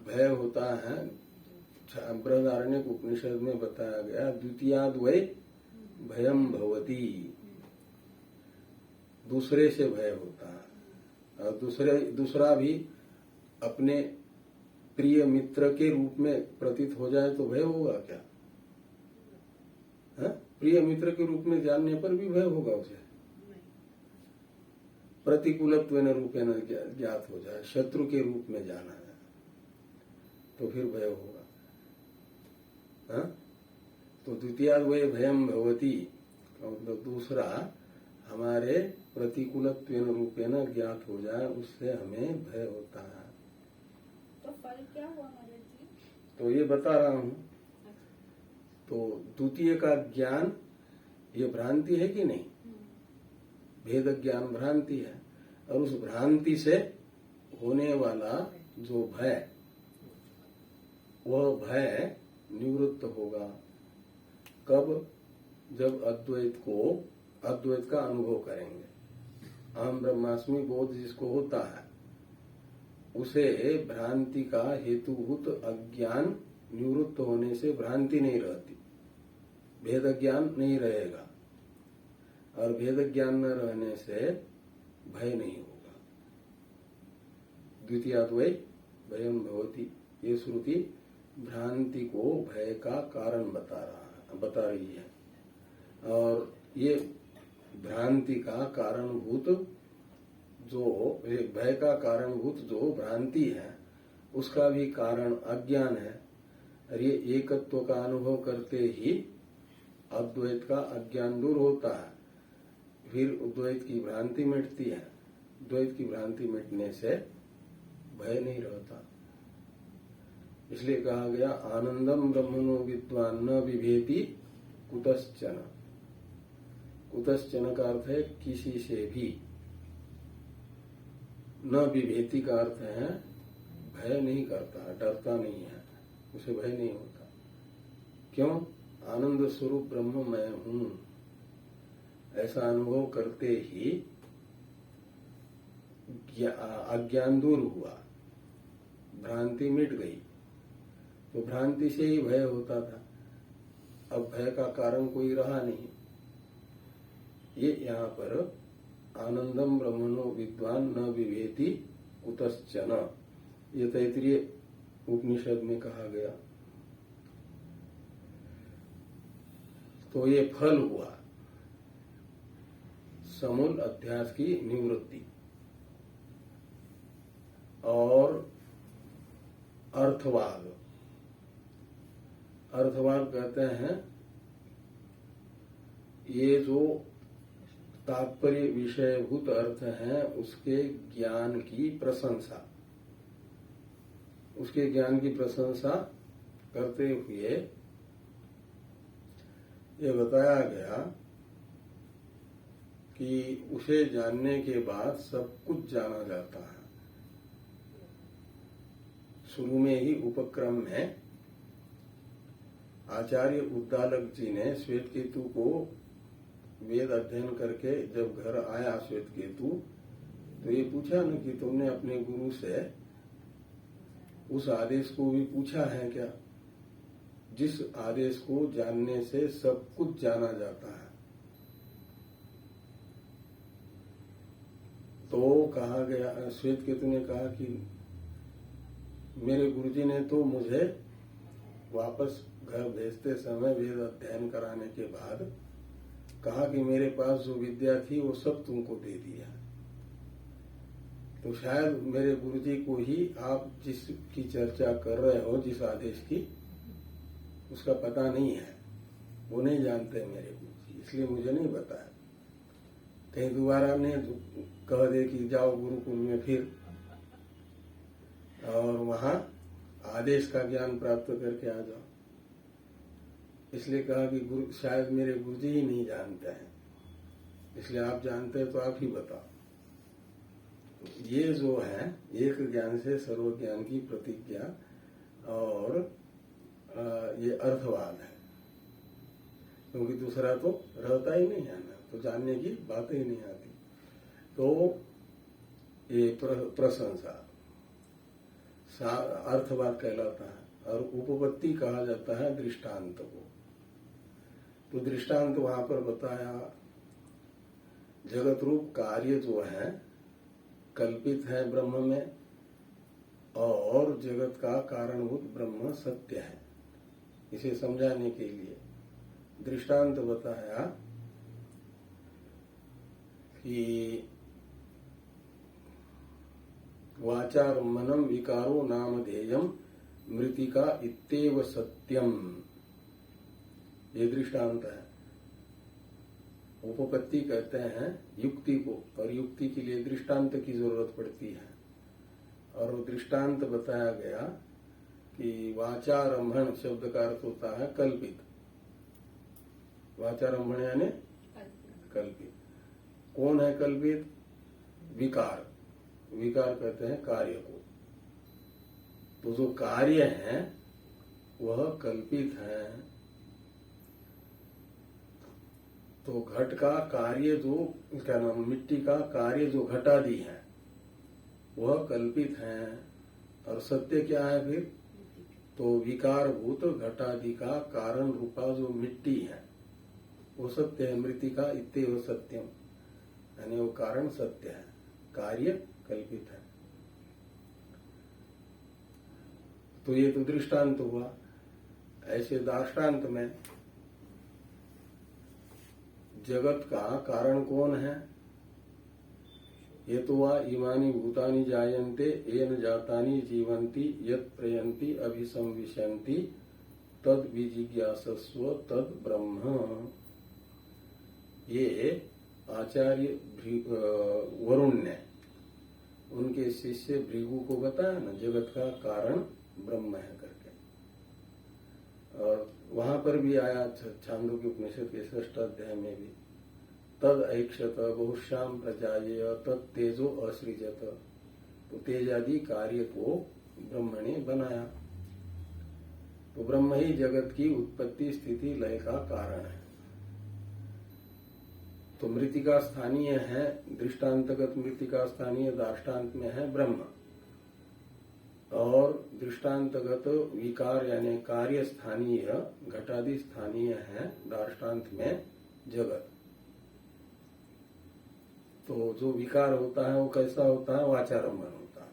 भय होता है, बृहदारण्यक उपनिषद में बताया गया, द्वितीयाद वै भयम भवती, दूसरे से भय होता है। और दूसरा भी अपने प्रिय मित्र के रूप में प्रतीत हो जाए तो भय होगा क्या? है? प्रिय मित्र के रूप में जानने पर भी भय होगा उसे। प्रतिकूलत्वेन रूपेण ज्ञात हो जाए, शत्रु के रूप में जाना है तो फिर भय होगा। हा? तो द्वितीयाद वै भयम भवती, मतलब दूसरा हमारे प्रतिकूलत्वेन रूपेण ज्ञात हो जाए, उससे हमें भय होता है। तो फल क्या हुआ महाराज जी? तो ये बता रहा हूं। तो द्वितीय का ज्ञान ये भ्रांति है कि नहीं? भेद ज्ञान भ्रांति है, और उस भ्रांति से होने वाला जो भय, वह भय निवृत्त होगा। कब? जब अद्वैत का अनुभव करेंगे। अहम ब्रह्मास्मि बोध जिसको होता है, उसे भ्रांति का हेतुभूत अज्ञान निवृत्त होने से भ्रांति नहीं रहती, भेद ज्ञान नहीं रहेगा, और भेद ज्ञान न रहने से भय नहीं होगा। द्वितीयाद वै भयम भवति, ये श्रुति भ्रांति को भय का कारण बता रही है। और ये भ्रांति का कारणभूत जो भय का कारणभूत जो भ्रांति है, उसका भी कारण अज्ञान है। और ये एकत्व का अनुभव करते ही अद्वैत का अज्ञान दूर होता है, फिर द्वैत की भ्रांति मिटती है। द्वैत की भ्रांति मिटने से भय नहीं रहता। इसलिए कहा गया आनंदम ब्रह्मणो विद्वान न विभेति कुतश्चन। कुतश्चन का अर्थ है किसी से भी, न विभेति का अर्थ है भय नहीं करता, डरता नहीं है, उसे भय नहीं होता। क्यों? आनंद स्वरूप ब्रह्म मैं हूं, ऐसा अनुभव करते ही अज्ञान दूर हुआ, भ्रांति मिट गई, तो भ्रांति से ही भय होता था। अब भय का कारण कोई रहा नहीं। ये यहाँ पर आनंदम ब्रह्मणो विद्वान न विवेति कुतश्चन, ये तैत्तिरीय उपनिषद में कहा गया। तो ये फल हुआ समूल अध्यास की निवृत्ति। और अर्थवाद, अर्थवाद कहते हैं ये जो तात्पर्य विषयभूत अर्थ हैं उसके ज्ञान की प्रशंसा, उसके ज्ञान की प्रशंसा करते हुए ये बताया गया कि उसे जानने के बाद सब कुछ जाना जाता है। शुरू में ही उपक्रम में आचार्य उद्दालक जी ने श्वेतकेतु को वेद अध्ययन करके जब घर आया श्वेतकेतु, तो ये पूछा न कि तुमने अपने गुरु से उस आदेश को भी पूछा है क्या, जिस आदेश को जानने से सब कुछ जाना जाता है। तो कहा गया, श्वेतकेतु ने कहा कि मेरे गुरुजी ने तो मुझे वापस घर भेजते समय वेद अध्ययन कराने के बाद कहा कि मेरे पास जो विद्या थी वो सब तुमको दे दिया। तो शायद मेरे गुरुजी को ही आप जिसकी चर्चा कर रहे हो, जिस आदेश की, उसका पता नहीं है, वो नहीं जानते मेरे गुरुजी, इसलिए मुझे नहीं बताया। कहीं दोबारा ने कह दे कि जाओ गुरुकुल में फिर और वहां आदेश का ज्ञान प्राप्त करके आ जाओ। इसलिए कहा कि शायद मेरे गुरुजी ही नहीं जानते हैं, इसलिए आप जानते हैं तो आप ही बताओ। ये जो है एक ज्ञान से सर्व ज्ञान की प्रतिज्ञा, और ये अर्थवाद है, क्योंकि दूसरा तो रहता ही नहीं है ना, तो जानने की बात ही नहीं आती। तो ये प्रशंसा अर्थवाद कहलाता है। और उपपत्ति कहा जाता है दृष्टांत को। तो दृष्टांत वहां पर बताया, जगत रूप कार्य जो है कल्पित है ब्रह्म में, और जगत का कारणभूत ब्रह्म सत्य है। इसे समझाने के लिए दृष्टांत बताया कि वाचारम्भनम विकारो नामधेयम मृतिका इत्येव सत्यम, ये दृष्टांत है। उपपत्ति कहते हैं युक्ति को, और युक्ति के लिए दृष्टांत की जरूरत पड़ती है। और दृष्टांत बताया गया कि वाचारम्भण शब्द का अर्थ होता है कल्पित। वाचारम्भण यानी कल्पित। कौन है कल्पित? विकार। विकार कहते हैं कार्य को। तो जो कार्य है वह कल्पित है। तो घट का कार्य जो, क्या नाम, मिट्टी का कार्य जो घटादि है वह कल्पित है। और सत्य क्या है फिर? तो विकारभूत घटादि का कारण रूपा जो मिट्टी है वो सत्य है। मृतिका इत्येव सत्यम, यानी वो कारण सत्य है, कार्य कल्पित है। तो ये तो दृष्टांत हुआ। ऐसे दार्ष्टान्त में जगत का कारण कौन है? ये तो वा इमानी भूतानि जायन्ते येन जातानि जीवन्ति यत् प्रयन्ति अभिसंविशन्ति तद विजिज्ञासस्व तद ब्रह्म। ये आचार्य वरुण ने उनके शिष्य भृगु को बताया ना, जगत का कारण ब्रह्म है करके। और वहां पर भी आया छांदोग्य उपनिषद के 6th अध्याय में भी, तद ऐक्षत बहुश्याम प्रजायेय तद तेजो असृजत। तो तेज आदि कार्य को ब्रह्म ने बनाया। तो ब्रह्म ही जगत की उत्पत्ति स्थिति लय का कारण है। तो मृतिका स्थानीय है, दृष्टांतगत मृतिका स्थानीय दार्ष्टान्त में है ब्रह्म। और दृष्टांतगत विकार यानी कार्य स्थानीय घटादि स्थानीय है दृष्टांत में जगत। तो जो विकार होता है वो कैसा होता है? वाचारंभन होता है।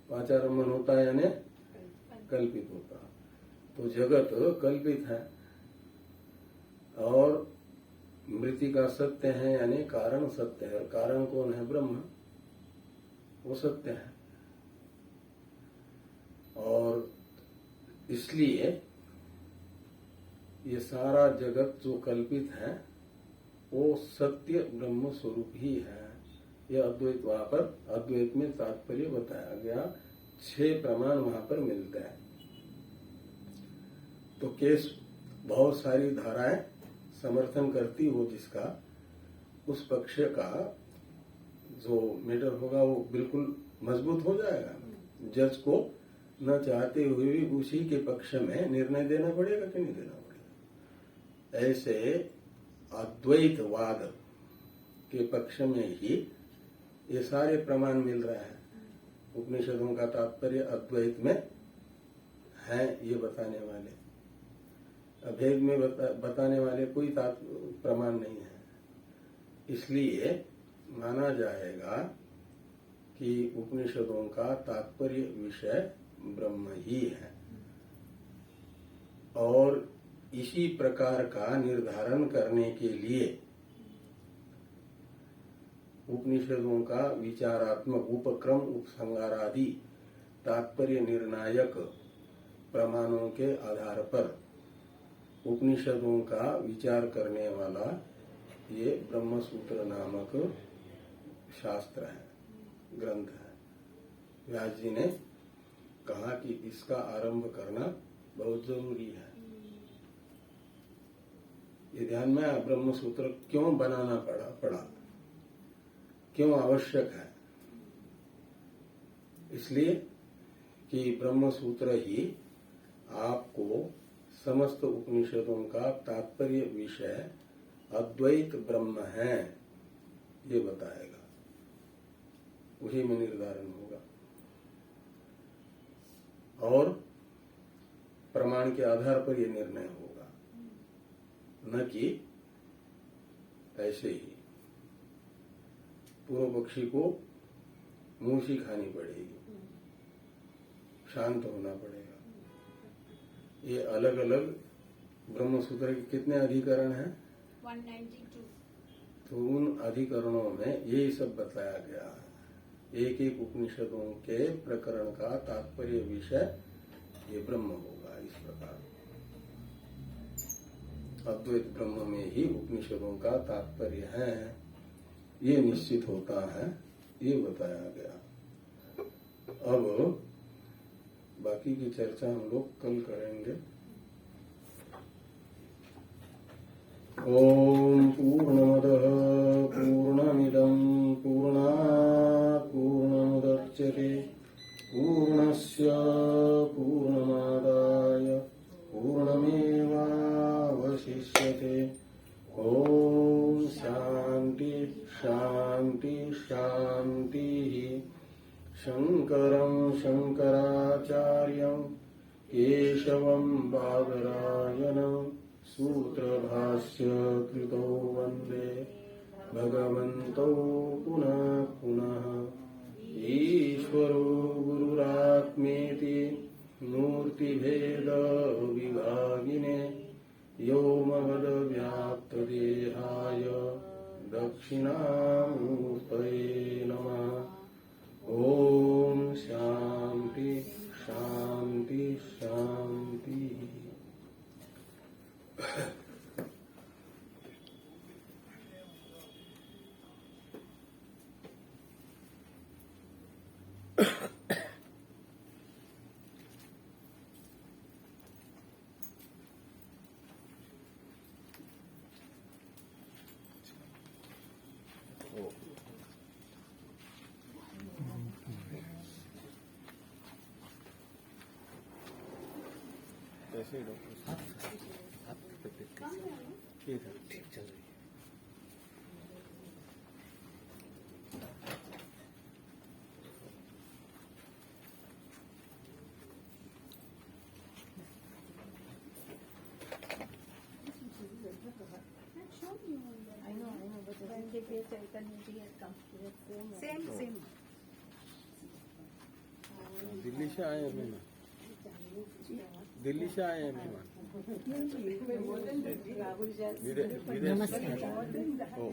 वाचारंभन होता है यानी कल्पित होता है। तो जगत कल्पित है और मृतिका सत्य है यानी कारण सत्य है। कारण कौन है? ब्रह्म, वो सत्य है। और इसलिए ये सारा जगत जो कल्पित है वो सत्य ब्रह्म स्वरूप ही है। यह अद्वैत, वहां पर अद्वैत में तात्पर्य बताया गया। 6 प्रमाण वहां पर मिलते हैं। तो केस बहुत सारी धाराएं समर्थन करती हो जिसका, उस पक्ष का जो मैटर होगा वो बिल्कुल मजबूत हो जाएगा। जज को न चाहते हुए भी उसी के पक्ष में निर्णय देना पड़ेगा कि नहीं देना पड़ेगा। ऐसे अद्वैतवाद के पक्ष में ही ये सारे प्रमाण मिल रहा है। उपनिषदों का तात्पर्य अद्वैत में है ये बताने वाले, अभेद में बताने वाले कोई प्रमाण नहीं है। इसलिए माना जाएगा कि उपनिषदों का तात्पर्य विषय ब्रह्म ही है। और इसी प्रकार का निर्धारण करने के लिए उपनिषदों का विचारात्मक उपक्रम उपसंहारादि तात्पर्य निर्णायक प्रमाणों के आधार पर उपनिषदों का विचार करने वाला ये ब्रह्मसूत्र नामक शास्त्र है, ग्रंथ है। व्यास जी ने कहा कि इसका आरंभ करना बहुत जरूरी है। ये ध्यान में ब्रह्मसूत्र क्यों बनाना पड़ा, क्यों आवश्यक है? इसलिए कि ब्रह्मसूत्र ही आपको समस्त उपनिषदों का तात्पर्य विषय अद्वैत ब्रह्म है ये बताएगा। उसी में निर्धारण होगा और प्रमाण के आधार पर यह निर्णय होगा, न कि ऐसे ही पूर्व पक्षी को मूसी खानी पड़ेगी, शांत होना पड़ेगा। ये अलग अलग ब्रह्मसूत्र के कितने अधिकरण हैं? 192। तो उन अधिकरणों में यही सब बताया गया है। एक एक उपनिषदों के प्रकरण का तात्पर्य विषय ये ब्रह्म होगा। इस प्रकार अद्वैत ब्रह्म में ही उपनिषदों का तात्पर्य है, ये निश्चित होता है, ये बताया गया। अब बाकी की चर्चा हम लोग कल करेंगे। ओम पूर्णमदः पूर्णमिदं पूर्णात् पूर्णमुदच्यते पूर्णस्य पूर्णमादाय पूर्णमेवावशिष्यते। ओम शांति शांति शांति। शंकरं शंकराचार्यं केशवं बादरायणं सूत्रभाष्य कृतो वन्दे भगवन्तौ पुनः पुनः। ईश्वरो गुरुरात्मेति मूर्तिभेद विभागिने व्योमवद्व्याप्तदेहाय दक्षिणामूर्तये नमः। ओम शांति शांति शांति। कैसे डॉक्टर? ठीक है, ठीक चल रही है। दिव्य चैतन्य जी का सेम सेम दिल्ली से आए हैं मेहमान, दिल्ली से आए हैं मेहमान। राहुल विदेश से। नमस्कार। ओ।